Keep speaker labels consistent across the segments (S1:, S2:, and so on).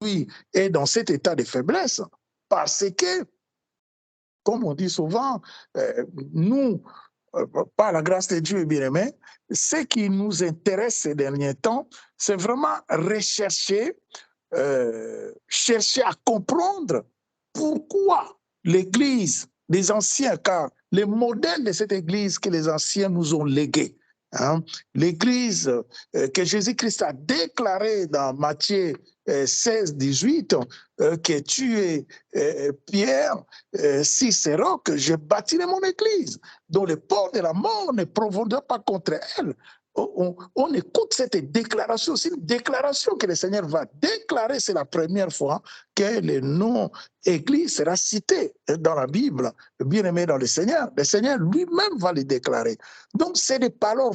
S1: est dans cet état de faiblesse parce que, comme on dit souvent, nous, par la grâce de Dieu, bien aimé, ce qui nous intéresse ces derniers temps, c'est vraiment chercher à comprendre pourquoi l'Église des anciens, car les modèles de cette Église que les anciens nous ont légués, hein, l'Église que Jésus-Christ a déclarée dans Matthieu 16, 18, que tu es Pierre, si c'est roc, je bâtirai mon Église, dont les portes de la mort ne proviendront pas contre elle. On écoute cette déclaration, c'est une déclaration que le Seigneur va déclarer, c'est la première fois que le nom Église sera cité dans la Bible, bien-aimé dans le Seigneur lui-même va le déclarer. Donc c'est des paroles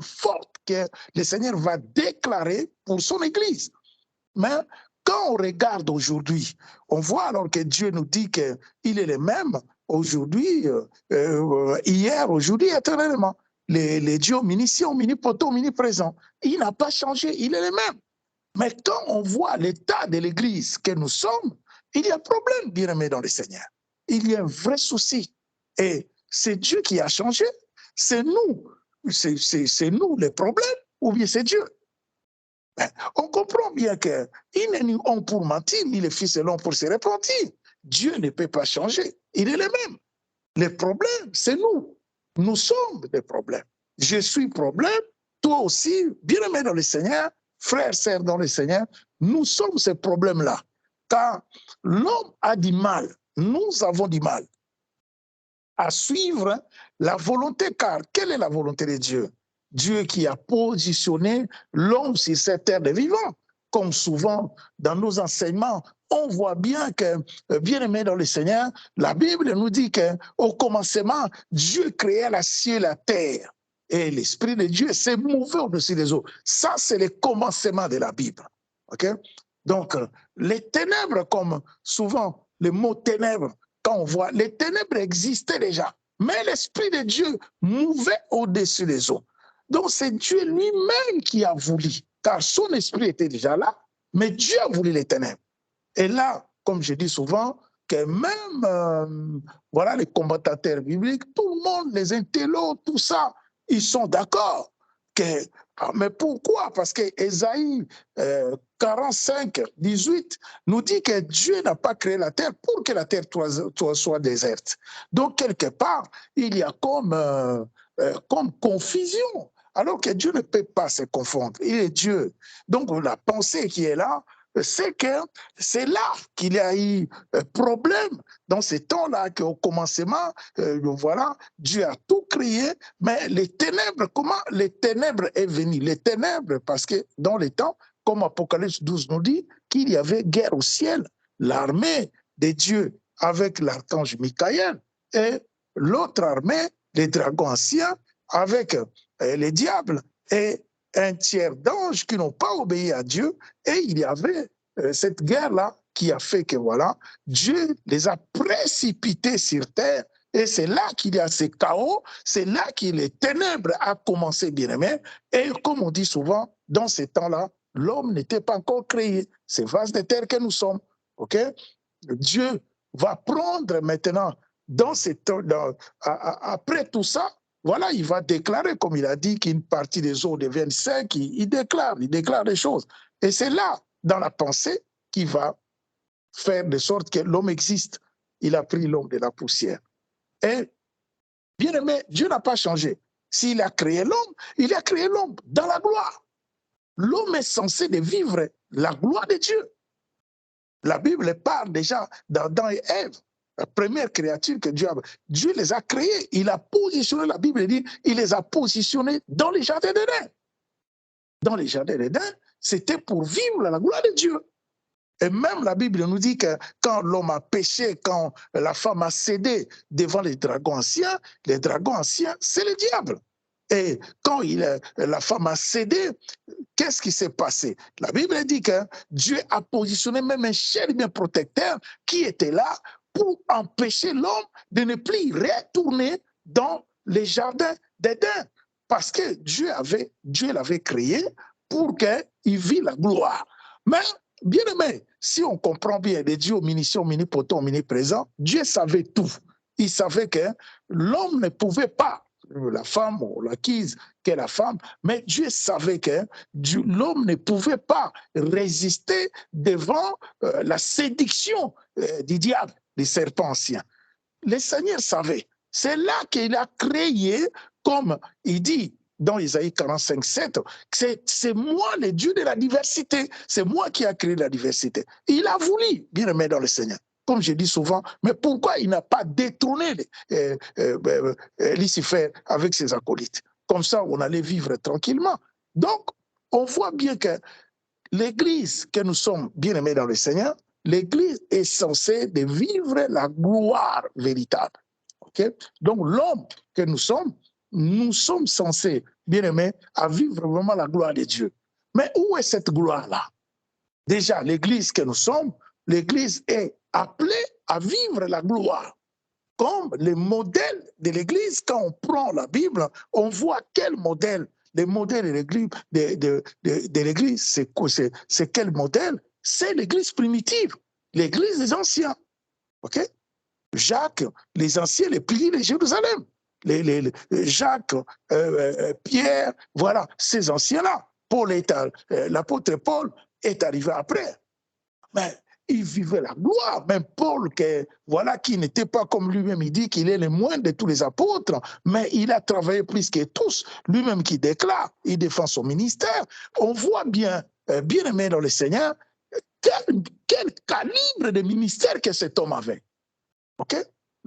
S1: fortes que le Seigneur va déclarer pour son Église. Mais quand on regarde aujourd'hui, on voit alors que Dieu nous dit qu'il est le même aujourd'hui, hier, aujourd'hui, éternellement. Les dieux omniscients, omnipotents, omniprésents. Il n'a pas changé, il est le même. Mais quand on voit l'état de l'Église que nous sommes, il y a un problème, bien aimé dans le Seigneur. Il y a un vrai souci. Et c'est Dieu qui a changé. C'est nous. C'est nous les problèmes ou bien c'est Dieu? On comprend bien qu'il n'est ni homme pour mentir, ni le Fils de l'homme pour se repentir. Dieu ne peut pas changer. Il est le même. Le problème, c'est nous. Nous sommes des problèmes. Je suis problème, toi aussi, bien-aimé dans le Seigneur, frères, sœurs dans le Seigneur, nous sommes ces problèmes-là. Car l'homme a du mal, nous avons du mal à suivre la volonté, car quelle est la volonté de Dieu? Dieu qui a positionné l'homme sur cette terre des vivants. Comme souvent dans nos enseignements, on voit bien que, bien aimé dans le Seigneur, la Bible nous dit qu'au commencement, Dieu créait la ciel et la terre. Et l'Esprit de Dieu s'est mouvé au-dessus des eaux. Ça, c'est le commencement de la Bible. Okay? Donc, les ténèbres, comme souvent le mot ténèbres, quand on voit, les ténèbres existaient déjà, mais l'Esprit de Dieu mouvait au-dessus des eaux. Donc, c'est Dieu lui-même qui a voulu, car son esprit était déjà là, mais Dieu a voulu les ténèbres. Et là, comme je dis souvent, que même voilà, les commentateurs bibliques, tout le monde, les intellos, tout ça, ils sont d'accord. Mais pourquoi? Parce que Ésaïe 45, 18 nous dit que Dieu n'a pas créé la terre pour que la terre soit déserte. Donc, quelque part, il y a comme confusion. Alors que Dieu ne peut pas se confondre. Il est Dieu. Donc, la pensée qui est là, c'est que c'est là qu'il y a eu problème dans ces temps-là, qu'au commencement, voilà, Dieu a tout créé, mais les ténèbres, comment les ténèbres est venu? Les ténèbres, parce que dans les temps, comme Apocalypse 12 nous dit, qu'il y avait guerre au ciel, l'armée de Dieu avec l'archange Michael et l'autre armée, les dragons anciens, avec les diables et un tiers d'anges qui n'ont pas obéi à Dieu, et il y avait cette guerre-là qui a fait que voilà, Dieu les a précipités sur terre, et c'est là qu'il y a ce chaos, c'est là que les ténèbres a commencé, bien aimé, et comme on dit souvent, dans ces temps-là, l'homme n'était pas encore créé, c'est vase de terre que nous sommes, ok? Dieu va prendre maintenant, après tout ça, voilà, il va déclarer, comme il a dit, qu'une partie des eaux deviennent sec, il déclare des choses. Et c'est là, dans la pensée, qu'il va faire de sorte que l'homme existe. Il a pris l'homme de la poussière. Et, bien aimé, Dieu n'a pas changé. S'il a créé l'homme, il a créé l'homme dans la gloire. L'homme est censé de vivre la gloire de Dieu. La Bible parle déjà d'Adam et Ève, la première créature que Dieu les a créés. Il a positionné, la Bible dit, il les a positionnés dans les jardins d'Éden. Dans les jardins d'Éden, c'était pour vivre la gloire de Dieu. Et même la Bible nous dit que quand l'homme a péché, quand la femme a cédé devant les dragons anciens, c'est le diable. Et quand la femme a cédé, qu'est-ce qui s'est passé? La Bible dit que Dieu a positionné même un chérubin protecteur qui était là pour empêcher l'homme de ne plus retourner dans les jardins d'Éden. Parce que Dieu l'avait créé pour qu'il vit la gloire. Mais bien aimé, si on comprend bien les dieux omniscients, omnipotents, omniprésents, Dieu savait tout. Il savait que l'homme ne pouvait pas, la femme, on l'acquise qu'est la femme, mais Dieu savait que l'homme ne pouvait pas résister devant la séduction du diable, des serpents anciens. Le Seigneur savait. C'est là qu'il a créé, comme il dit dans Isaïe 45, 7, c'est moi le Dieu de la diversité. C'est moi qui a créé la diversité. Il a voulu, bien aimé dans le Seigneur. Comme je dis souvent, mais pourquoi il n'a pas détrôné Lucifer avec ses acolytes? Comme ça, on allait vivre tranquillement. Donc, on voit bien que l'Église que nous sommes bien aimés dans le Seigneur, l'Église est censée de vivre la gloire véritable. Okay? Donc l'homme que nous sommes censés, bien aimés, à vivre vraiment la gloire de Dieu. Mais où est cette gloire-là? Déjà, l'Église que nous sommes, l'Église est appelée à vivre la gloire. Comme le modèle de l'Église, quand on prend la Bible, on voit quel modèle. Le modèle de l'Église, c'est quel modèle? C'est l'Église primitive, l'Église des anciens. OK? Jacques, les anciens, les piliers de Jérusalem. Jacques, Pierre, voilà, ces anciens-là. L'apôtre Paul est arrivé après. Mais il vivait la gloire. Même Paul, voilà, qui n'était pas comme lui-même, il dit qu'il est le moindre de tous les apôtres, mais il a travaillé plus que tous. Lui-même qui déclare, il défend son ministère. On voit bien, bien aimé dans le Seigneur, quel calibre de ministère que cet homme avait. OK?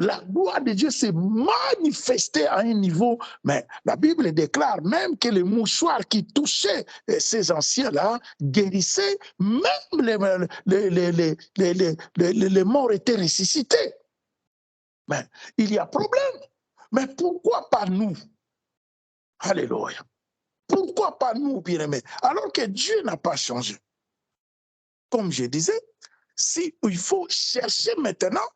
S1: La gloire de Dieu s'est manifestée à un niveau, mais la Bible déclare même que les mouchoirs qui touchaient ces anciens-là guérissaient, même les morts étaient ressuscités. Mais il y a problème. Mais pourquoi pas nous? Alléluia. Pourquoi pas nous, bien-aimés? Alors que Dieu n'a pas changé. Comme je disais, il faut chercher maintenant.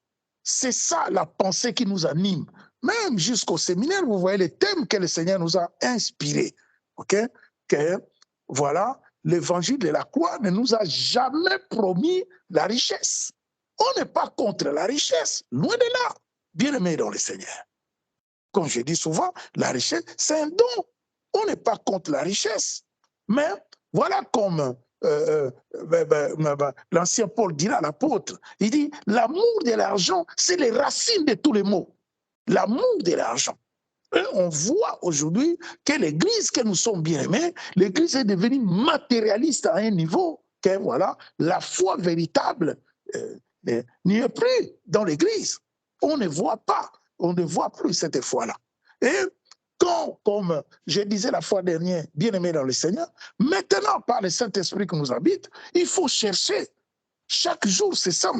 S1: C'est ça la pensée qui nous anime. Même jusqu'au séminaire, vous voyez les thèmes que le Seigneur nous a inspirés. OK? Que, voilà, l'évangile de la croix ne nous a jamais promis la richesse. On n'est pas contre la richesse, loin de là. Bien aimé dans le Seigneur. Comme je dis souvent, la richesse, c'est un don. On n'est pas contre la richesse. Mais voilà comme l'ancien Paul dira à l'apôtre, il dit, l'amour de l'argent, c'est les racines de tous les maux. L'amour de l'argent. Et on voit aujourd'hui que l'Église que nous sommes bien aimés, l'Église est devenue matérialiste à un niveau que voilà, la foi véritable n'y est plus dans l'Église. On ne voit pas, on ne voit plus cette foi-là. Et quand, comme je disais la fois dernière, bien aimé dans le Seigneur, maintenant par le Saint-Esprit qui nous habite, il faut chercher. Chaque jour, c'est ça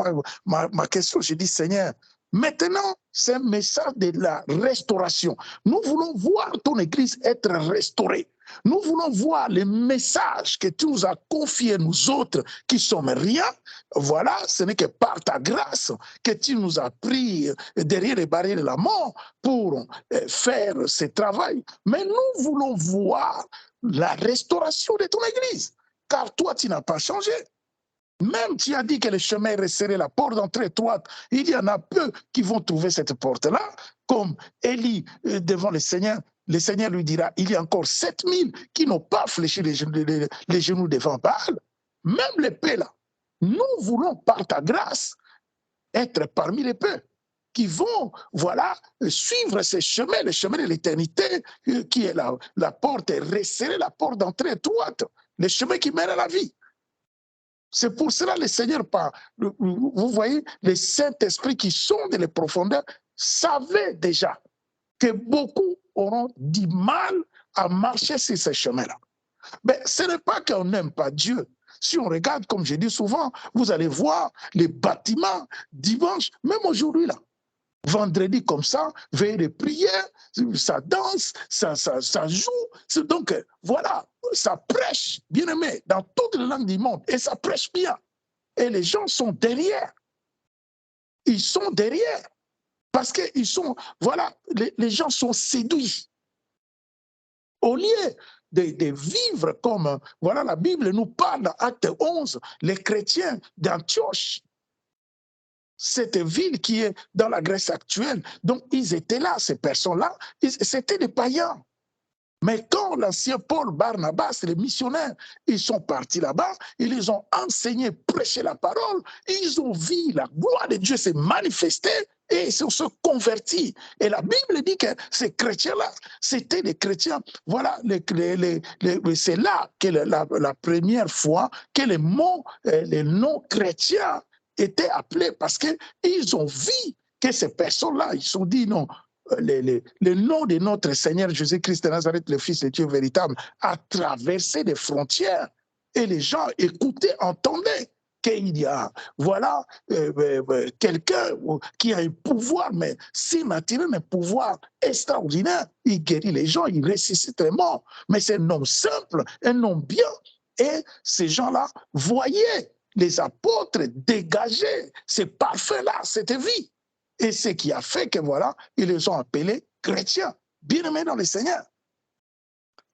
S1: ma question. Je dis, Seigneur, maintenant, c'est un message de la restauration. Nous voulons voir ton Église être restaurée. Nous voulons voir les messages que tu nous as confiés, nous autres, qui sommes rien. Voilà, ce n'est que par ta grâce que tu nous as pris derrière les barrières de la mort pour faire ce travail. Mais nous voulons voir la restauration de ton Église. Car toi, tu n'as pas changé. Même tu as dit que le chemin est resserré, la porte d'entrée étroite, il y en a peu qui vont trouver cette porte-là, comme Élie devant le Seigneur lui dira, il y a encore 7000 qui n'ont pas fléchi les genoux devant Baal. Même les peu là, nous voulons par ta grâce être parmi les peu qui vont, voilà, suivre ce chemin, le chemin de l'éternité, qui est la porte resserrée, la porte d'entrée étroite, le chemin qui mène à la vie. C'est pour cela que le Seigneur, vous voyez, les Saint-Esprit qui sont dans les profondeurs savaient déjà que beaucoup auront du mal à marcher sur ces chemins-là. Mais ce n'est pas qu'on n'aime pas Dieu. Si on regarde, comme je dis souvent, vous allez voir les bâtiments dimanche, même aujourd'hui là. Vendredi comme ça, veille de prière, ça danse, ça joue. Donc voilà, ça prêche, bien aimé, dans toutes les langues du monde. Et ça prêche bien. Et les gens sont derrière. Ils sont derrière. Parce que ils sont, voilà, les gens sont séduits. Au lieu de vivre comme, voilà, la Bible nous parle dans Acte 11, les chrétiens d'Antioche, cette ville qui est dans la Grèce actuelle. Donc, ils étaient là, ces personnes-là, c'était des païens. Mais quand l'ancien Paul, Barnabas, les missionnaires, ils sont partis là-bas, ils les ont enseignés, prêché la parole, ils ont vu la gloire de Dieu se manifester et ils se sont convertis. Et la Bible dit que ces chrétiens-là, c'était des chrétiens. Voilà, c'est là que la première fois que les non-chrétiens étaient appelés parce qu'ils ont vu que ces personnes-là, ils se sont dit non, le nom de notre Seigneur Jésus-Christ de Nazareth, le Fils de Dieu véritable, a traversé des frontières et les gens écoutaient, entendaient qu'il y a, voilà, quelqu'un qui a un pouvoir, mais si naturel, un pouvoir extraordinaire. Il guérit les gens, il ressuscite les morts. Mais c'est un homme simple, un homme bien. Et ces gens-là voyaient les apôtres dégager ces parfums-là, cette vie. Et ce qui a fait que, voilà, ils les ont appelés chrétiens, bien-aimés dans le Seigneur.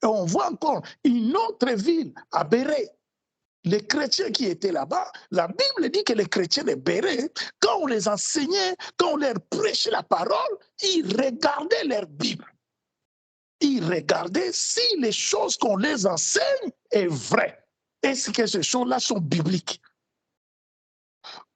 S1: Et on voit encore une autre ville à Bérée. Les chrétiens qui étaient là-bas, la Bible dit que les chrétiens de Bérée, quand on les enseignait, quand on leur prêchait la parole, ils regardaient leur Bible. Ils regardaient si les choses qu'on les enseigne est vraies. Est-ce que ces choses-là sont bibliques?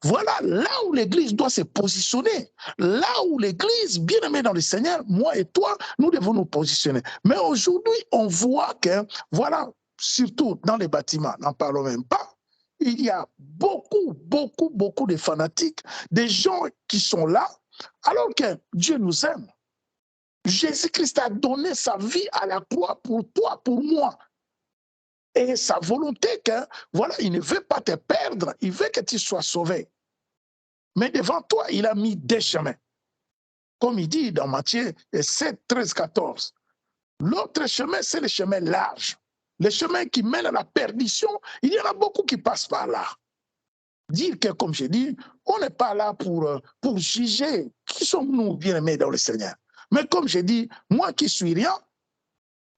S1: Voilà là où l'Église doit se positionner. Là où l'Église, bien aimée dans le Seigneur, moi et toi, nous devons nous positionner. Mais aujourd'hui, on voit que, voilà, surtout dans les bâtiments, n'en parlons même pas, il y a beaucoup de fanatiques, des gens qui sont là, alors que Dieu nous aime. Jésus-Christ a donné sa vie à la croix pour toi, pour moi. Et sa volonté que, voilà, il ne veut pas te perdre, il veut que tu sois sauvé. Mais devant toi, il a mis des chemins. Comme il dit dans Matthieu 7, 13, 14. L'autre chemin, c'est le chemin large. Le chemin qui mène à la perdition, il y en a beaucoup qui passent par là. Dire que, comme je dis, on n'est pas là pour juger qui sommes-nous bien-aimés dans le Seigneur. Mais comme je dis, moi qui suis rien,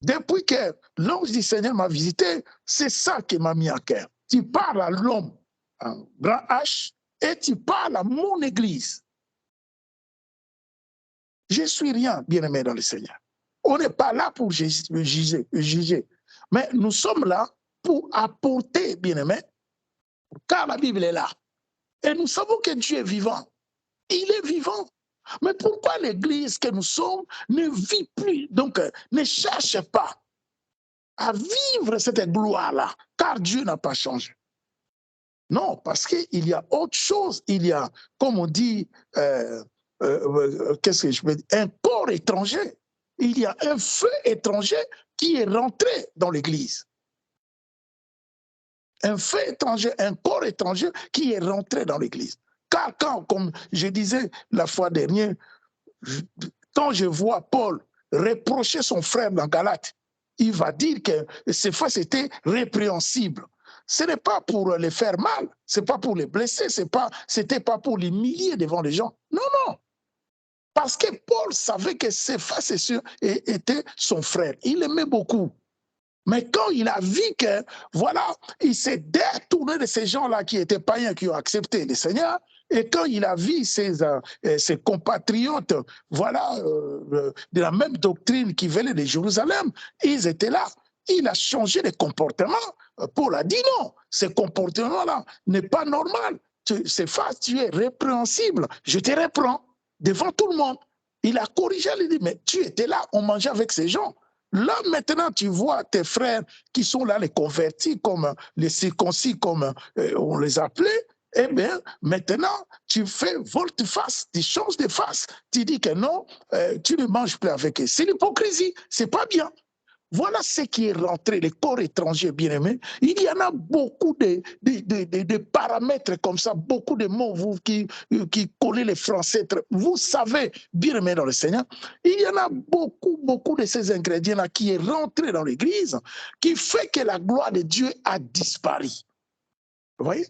S1: depuis que l'ange du Seigneur m'a visité, c'est ça qui m'a mis à cœur. Tu parles à l'homme, un grand H, et tu parles à mon Église. Je suis rien, bien-aimé dans le Seigneur. On n'est pas là pour juger. Mais nous sommes là pour apporter, bien-aimé, car la Bible est là. Et nous savons que Dieu est vivant. Il est vivant. Mais pourquoi l'Église que nous sommes ne vit plus, donc ne cherche pas à vivre cette gloire-là, car Dieu n'a pas changé. Non, parce qu'il y a autre chose. Il y a, comme on dit, qu'est-ce que je peux dire, un corps étranger. Il y a un feu étranger qui est rentré dans l'Église. Un feu étranger, un corps étranger qui est rentré dans l'Église. Car quand, comme je disais la fois dernière, quand je vois Paul reprocher son frère dans Galate, il va dire que ces fois c'était répréhensible. Ce n'est pas pour les faire mal, ce n'est pas pour les blesser, c'était pas pour les humilier devant les gens. Non, non. Parce que Paul savait que Céphas était son frère. Il l'aimait beaucoup. Mais quand il a vu que, voilà, il s'est détourné de ces gens-là qui étaient païens, qui ont accepté le Seigneur, et quand il a vu ses compatriotes, voilà, de la même doctrine qui venaient de Jérusalem, ils étaient là. Il a changé de comportement. Paul a dit non, ce comportement-là n'est pas normal. Céphas, tu es répréhensible. Je te reprends devant tout le monde. Il a corrigé, il a dit, mais tu étais là, on mangeait avec ces gens. Là, maintenant, tu vois tes frères qui sont là, les convertis, comme les circoncis, comme on les appelait. Eh bien, maintenant, tu fais volte-face, tu changes de face. Tu dis que non, tu ne manges plus avec eux. C'est l'hypocrisie, c'est pas bien. Voilà ce qui est rentré, les corps étrangers bien-aimés. Il y en a beaucoup de paramètres comme ça, beaucoup de mots qui collent les Français. Vous savez, bien-aimés dans le Seigneur, il y en a beaucoup de ces ingrédients-là qui est rentré dans l'Église, qui fait que la gloire de Dieu a disparu. Vous voyez?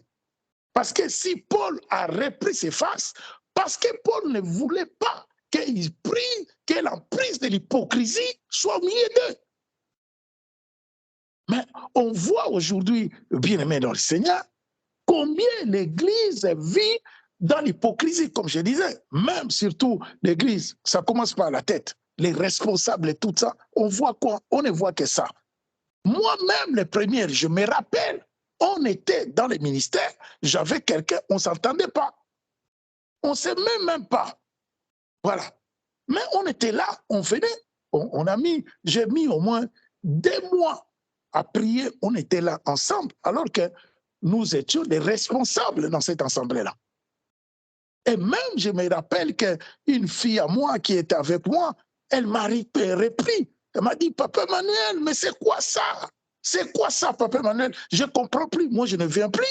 S1: Parce que si Paul a repris ses faces, parce que Paul ne voulait pas qu'il prie, que l'emprise de l'hypocrisie soit au milieu d'eux. Mais on voit aujourd'hui, bien aimé dans le Seigneur, combien l'Église vit dans l'hypocrisie, comme je disais. Même surtout l'Église, ça commence par la tête. Les responsables et tout ça, on voit quoi? On ne voit que ça. Moi-même, les premières, je me rappelle, on était dans les ministères, j'avais quelqu'un, on ne s'entendait pas. On ne s'aimait même pas. Voilà. Mais on était là, on venait, j'ai mis au moins 2 mois à prier, on était là ensemble, alors que nous étions des responsables dans cette assemblée-là. Et même, je me rappelle qu'une fille à moi qui était avec moi, elle m'a repris. Elle m'a dit, Papa Manuel, mais c'est quoi ça? C'est quoi ça, Papa Manuel? Je ne comprends plus, moi je ne viens plus.